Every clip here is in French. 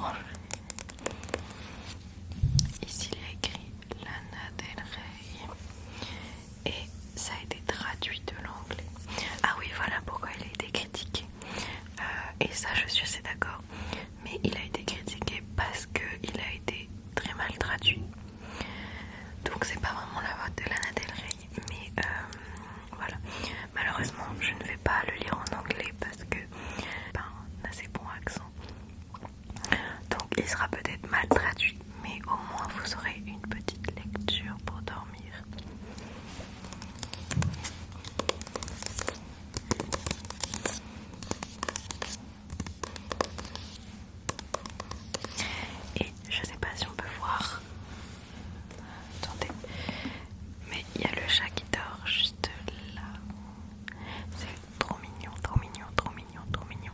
orange. Ici il y a écrit Lana Del Rey et ça a été traduit de l'anglais. Ah oui, voilà pourquoi il a été critiqué. Et ça je suis assez d'accord, mais il a été critiqué parce qu'il a été très mal traduit. Donc c'est pas vraiment la faute de Lana Del Rey, mais voilà. Malheureusement je ne vais pas le lire en anglais parce que on a assez bon accent. Donc il sera peut-être mal traduit, mais au moins vous aurez une petite lecture pour dormir. Et je sais pas si on peut voir. Attendez. Mais il y a le chat qui dort juste là. C'est trop mignon, trop mignon, trop mignon, trop mignon.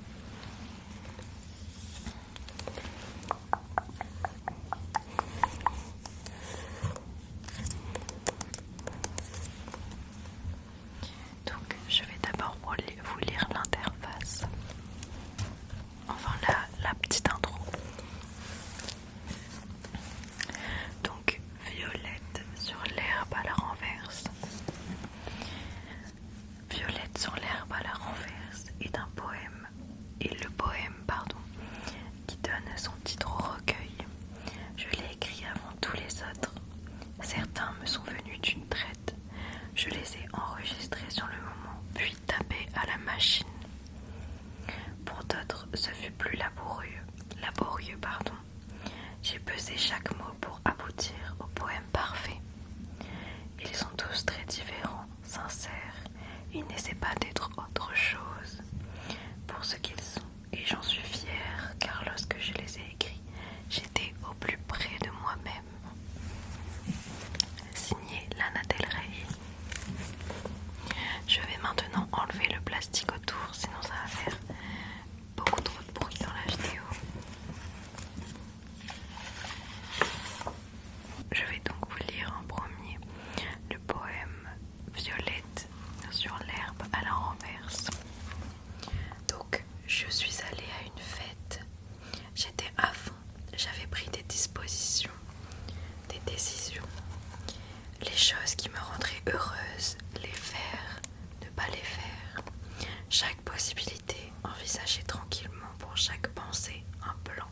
Donc je vais d'abord vous lire l'interface. Enfin la petite intro. Donc Violette sur l'herbe à la renverse. Violette sur l'herbe à la renverse est un poème, qui donne son titre au recueil. Je l'ai écrit avant tous les autres. Certains me sont venus d'une traite. Je les ai enregistrés sur le moment, puis tapés à la machine. Pour d'autres, ce fut plus laborieux. J'ai pesé chaque mot pour aboutir au poème parfait. Ils sont tous très différents, sincères. Ils n'essaient pas d'être autre chose pour ce qu'ils sont. Et j'en suis fière, car lorsque je les ai écrits, j'étais au plus près de moi-même. Signé Lana Del Rey. Je vais maintenant enlever le plastique autour, sinon ça va faire beaucoup trop de bruit dans la vidéo. Je vais donc vous lire en premier le poème Violette sur l'herbe à la renverse. Donc, je suis allée à une fête. J'étais à fond. J'avais pris des dispositions, des décisions. Les choses qui me rendraient heureuse, les faire, ne pas les faire. Chaque possibilité envisagée tranquillement, pour chaque pensée un plan.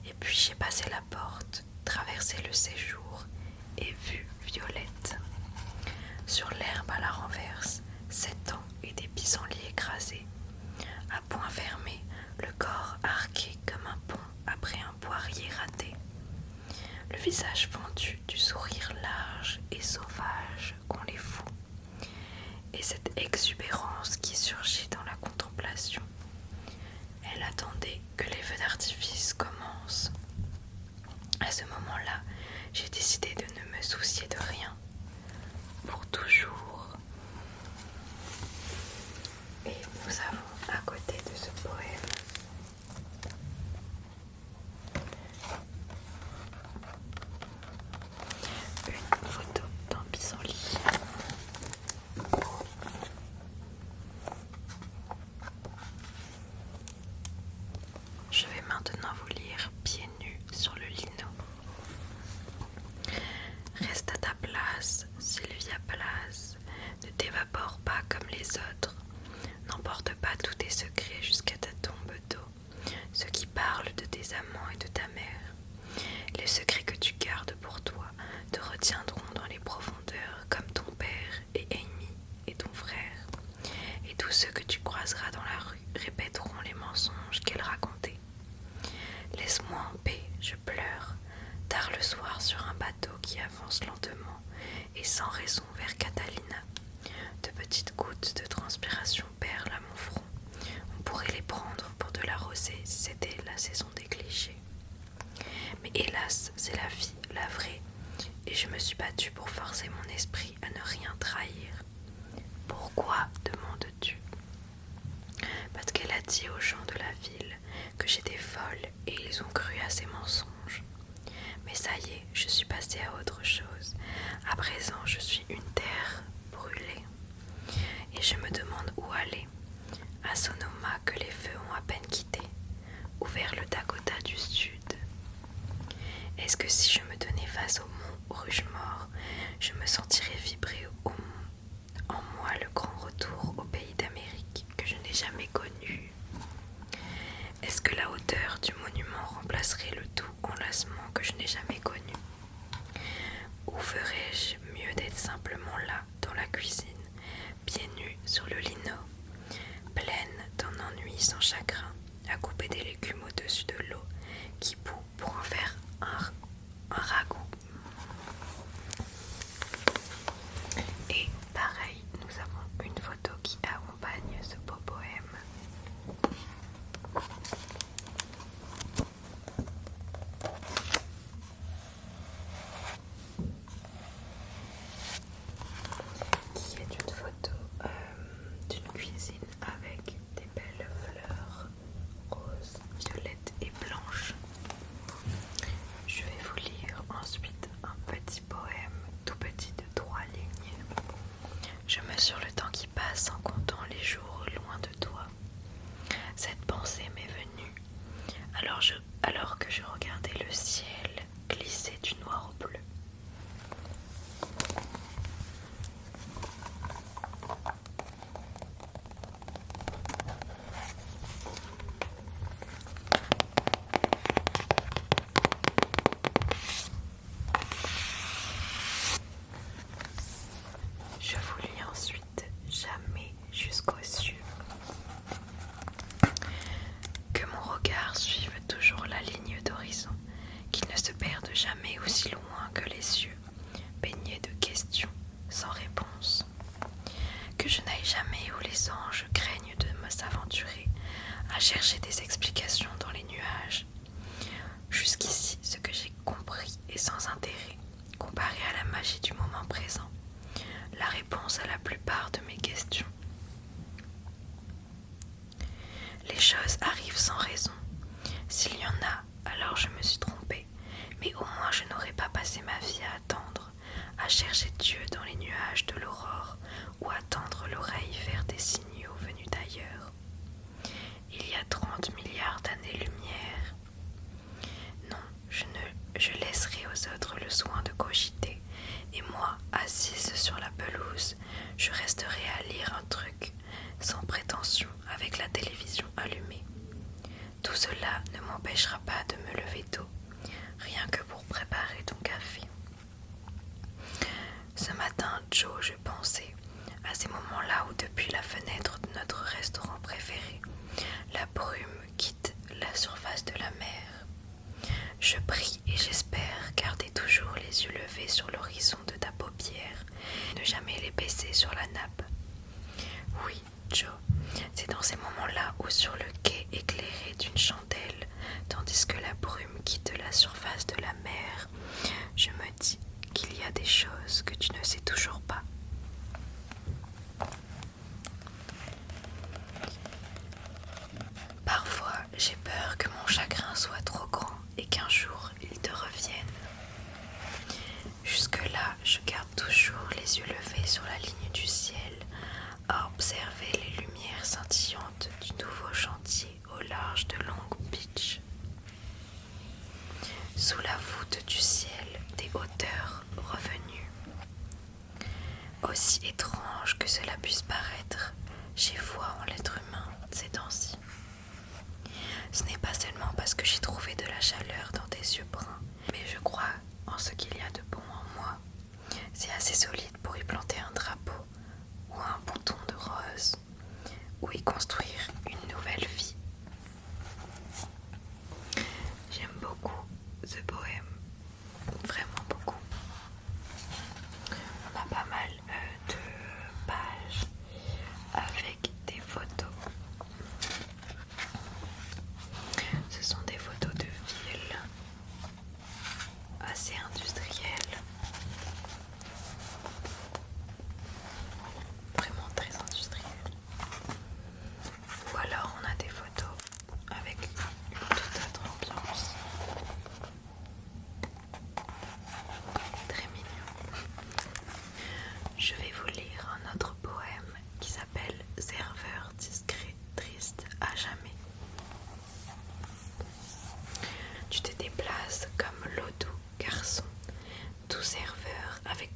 Et puis j'ai passé la porte, traversé le séjour et vu Violette. Sur l'herbe à la renverse, 7 ans et des pissenlits écrasés. À poing fermé, le corps arqué comme un pont après un poirier raté. Le visage fendu du sourire large et sauvage qu'ont les fous. Et cette exubérance qui surgit dans la contemplation. Elle attendait que les feux d'artifice commencent. À ce moment-là, j'ai décidé de ne me soucier de rien. Pour toujours. Et nous avons à côté de ce poème une photo d'un pissenlit. Je vais maintenant vous lire pieds nus sur le lino. Reste à ta place, Sylvia Place. Ne t'évapore pas comme les autres. N'emporte pas tous tes secrets jusqu'à ta tombe d'eau. Ceux qui parlent de tes amants et de ta mère. Les secrets que tu gardes pour toi te retiendront dans les profondeurs comme ton père et Amy et ton frère. Et tous ceux que tu croiseras dans la rue répéteront les mensonges qu'elle racontait. Laisse-moi en paix, je pleure, tard le soir sur un bateau qui avance lentement et sans raison vers Catalina. De petites gouttes de transpiration perlent à mon front. On pourrait les prendre pour de la rosée si c'était la saison des clichés. Mais hélas, c'est la vie, la vraie, et je me suis battue pour forcer mon esprit à ne rien trahir. Pourquoi, demandes-tu? Parce qu'elle a dit aux gens de la ville que j'étais folle et ils ont cru à ses mensonges. Mais ça y est, je suis passée à autre chose. À présent, je suis une terre brûlée. Et je me demande où aller. À Sonoma que les feux ont à peine quitté, ou vers le Dakota du Sud. Est-ce que si je me tenais face au mont Rugemort, je me sentirais vibrer en moi le grand retour au pays d'Amérique que je n'ai jamais connu? Est-ce que la hauteur du monument remplacerait le doux enlacement que je n'ai jamais connu? Ou ferais-je mieux d'être simplement là, dans la cuisine, pieds nus sur le lino, pleine d'un ennui sans chagrin, à couper des légumes au-dessus de l'eau qui bout pour en faire un ragoût? Et pareil, nous avons une photo qui accompagne ce beau poème. Qui est une photo d'une cuisine avec des belles fleurs roses, violettes et blanches. Je vais vous lire ensuite un petit poème tout petit de 3 lignes. Je mesure le temps qui passe en comptant les jours loin de toi. Cette pensée m'est venue alors que je regardais le ciel glisser du noir au bleu. Je vous lis ensuite jamais jusqu'aux cieux. Que mon regard suive toujours la ligne d'horizon, qu'il ne se perde jamais aussi loin que les yeux, baignés de questions sans réponse. Que je n'aille jamais où les anges craignent de me s'aventurer à chercher des explications dans les nuages. Jusqu'ici, ce que j'ai compris est sans intérêt, comparé à la magie du moment présent, la réponse à la plupart de mes questions. Les choses arrivent sans raison. S'il y en a, alors je me suis trompée, mais au moins je n'aurais pas passé ma vie à attendre, à chercher Dieu dans les nuages de l'aurore ou à tendre l'oreille vers des signaux venus d'ailleurs. Il y a 30 milliards d'années-lumière. Non, je laisserai aux autres le soin de cogiter, et moi, assise sur la pelouse, je resterai à lire un truc, sans prétention, avec la télévision allumée. Tout cela ne m'empêchera pas de me lever tôt, rien que pour préparer ton café. Ce matin, Joe, je pensais, à ces moments-là où depuis la fenêtre de notre restaurant préféré, la brume quitte la surface de la mer. Je prie et j'espère garder toujours les yeux levés sur l'horizon de ta paupière, ne jamais les baisser sur la nappe. Oui, Joe, c'est dans ces moments-là où sur le quai éclairé d'une chandelle, tandis que la brume quitte la surface de la mer, je me dis qu'il y a des choses que tu ne sais toujours pas. Parfois, j'ai peur que mon chagrin soit trop grand et qu'un jour il te revienne. Jusque-là, je garde toujours les yeux levés sur la ligne du ciel, à observer les lumières scintillantes du nouveau chantier au large de Long Beach. Sous la voûte du ciel, des hauteurs revenues. Aussi étrange que cela puisse paraître, j'ai foi en l'être humain ces temps-ci. Ce n'est pas seulement parce que j'ai trouvé de la chaleur dans tes yeux bruns, mais je crois en ce qu'il y a de bon en moi. C'est assez solide pour y planter un drapeau ou un bouton de rose, ou y construire une nouvelle vie. J'aime beaucoup ce poème, vraiment beaucoup. On a pas mal de pages avec des photos. Ce sont des photos de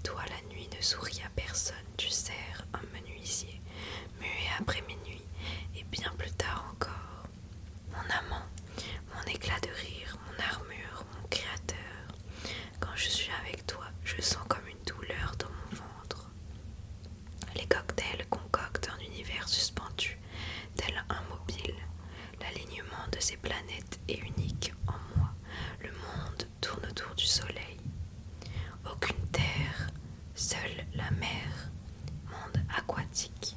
toi la nuit ne sourit à personne, tu sers un menuisier, muet après minuit, et bien plus tard encore. Mon amant, mon éclat de rire, mon armure, mon créateur. Quand je suis avec toi, je sens comme une douleur dans mon ventre. Les cocktails concoctent un univers suspendu, tel un mobile. L'alignement de ces planètes est unique en moi. Le monde tourne autour du soleil. Aucune terre, seule la mer, monde aquatique.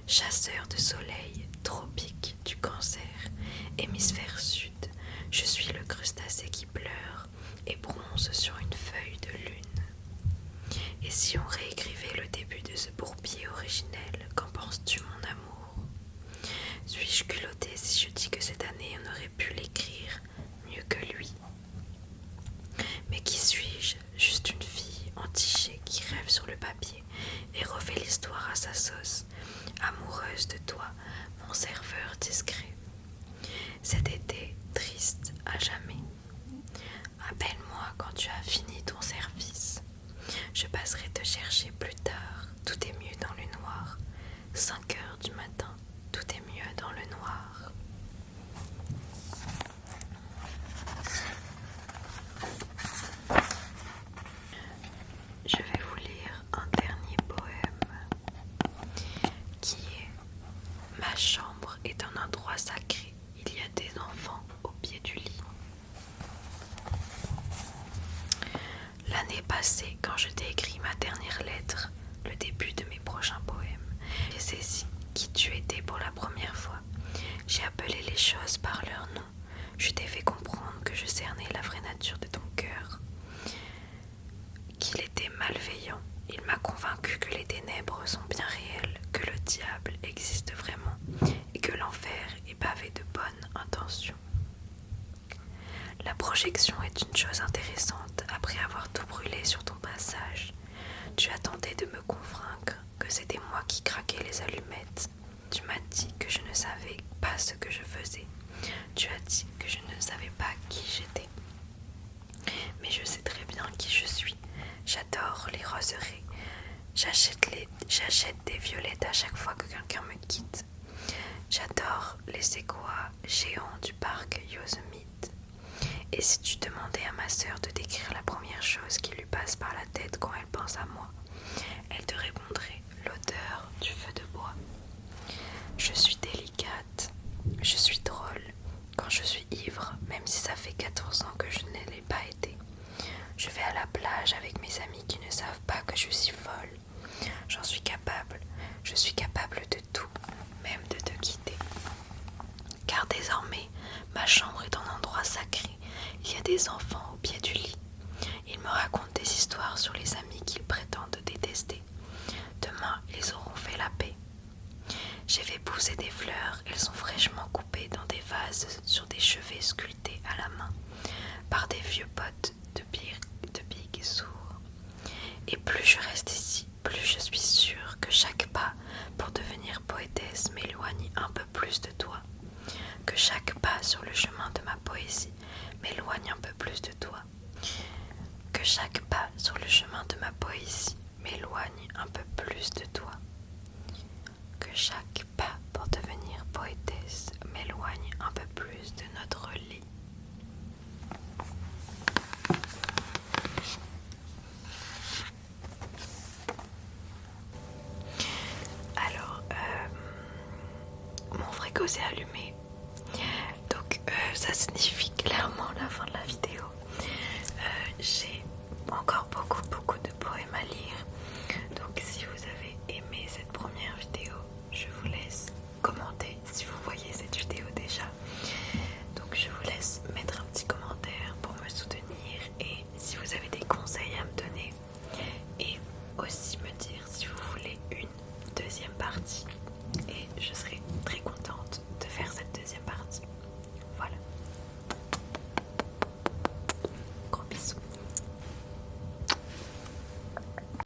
Chasseur de soleil, tropique du cancer, hémisphère sud, je suis le crustacé qui pleure et bronze sur une feuille de lune. Et si on réécrivait le début de ce bourbier originel, qu'en penses-tu, mon amour? Suis-je culottée si je dis que cette année on aurait pu l'écrire mieux que lui? Mais qui suis-je? Juste une fille entichée qui rêve sur le papier et refait l'histoire à sa sauce, amoureuse de toi, mon serveur discret. Cet été triste à jamais. Appelle-moi quand tu as fini ton service. Je passerai te chercher plus tard, tout est mieux dans le noir. 5 heures du matin, tout est mieux dans le noir. Je vais vous lire un dernier poème qui est « Ma chambre est un endroit sacré, il y a des enfants au pied du lit ». L'année passée, quand je t'ai écrit ma dernière lettre, le début de mes prochains poèmes, j'ai saisi qui tu étais pour la première fois. J'ai appelé les choses par leur nom. Je t'ai fait comprendre que je cernais la vraie nature de ton cœur, qu'il était malveillant. Il m'a convaincu que les ténèbres sont bien réelles, que le diable existe vraiment et que l'enfer est pavé de bonnes intentions. La projection est une chose intéressante. Après avoir tout brûlé sur ton passage, tu as tenté de me convaincre que c'était moi qui craquais les allumettes. Tu m'as dit que je ne savais pas ce que je faisais. Tu as dit que je ne savais pas qui j'étais. Mais je sais très bien qui je suis. J'adore les roseraies. J'achète des violettes à chaque fois que quelqu'un me quitte. J'adore les séquoias géants du parc Yosemite. Et si tu demandais à ma sœur de décrire la première chose qui lui passe par la tête quand elle pense à moi, elle te répondrait l'odeur du feu de bois. Je suis délicate, je suis drôle quand je suis ivre, même si ça fait 14 ans que je ne l'ai pas été. Je vais à la plage avec mes amis qui ne savent pas que je suis folle. J'en suis capable, je suis capable de tout, même de te quitter. Car désormais, ma chambre est un endroit sacré. Il y a des enfants au pied du lit. Ils me racontent des histoires sur les amis qu'ils prétendent détester. Demain, ils auront fait la paix. J'ai fait pousser des fleurs. Elles sont fraîchement coupées dans des vases sur des chevets sculptés à la main par des vieux potes de big sourds. Et plus je reste ici, plus je suis sûre que chaque pas pour devenir poétesse m'éloigne un peu plus de toi. Que chaque pas sur le chemin de ma poésie m'éloigne un peu plus de toi. Que chaque pas sur le chemin de ma poésie m'éloigne un peu plus de toi. Que chaque pas pour devenir poétesse m'éloigne un peu plus de notre lit. Alors, mon frigo s'est allumé. Donc ça signifie clairement la fin de la vidéo. J'ai encore beaucoup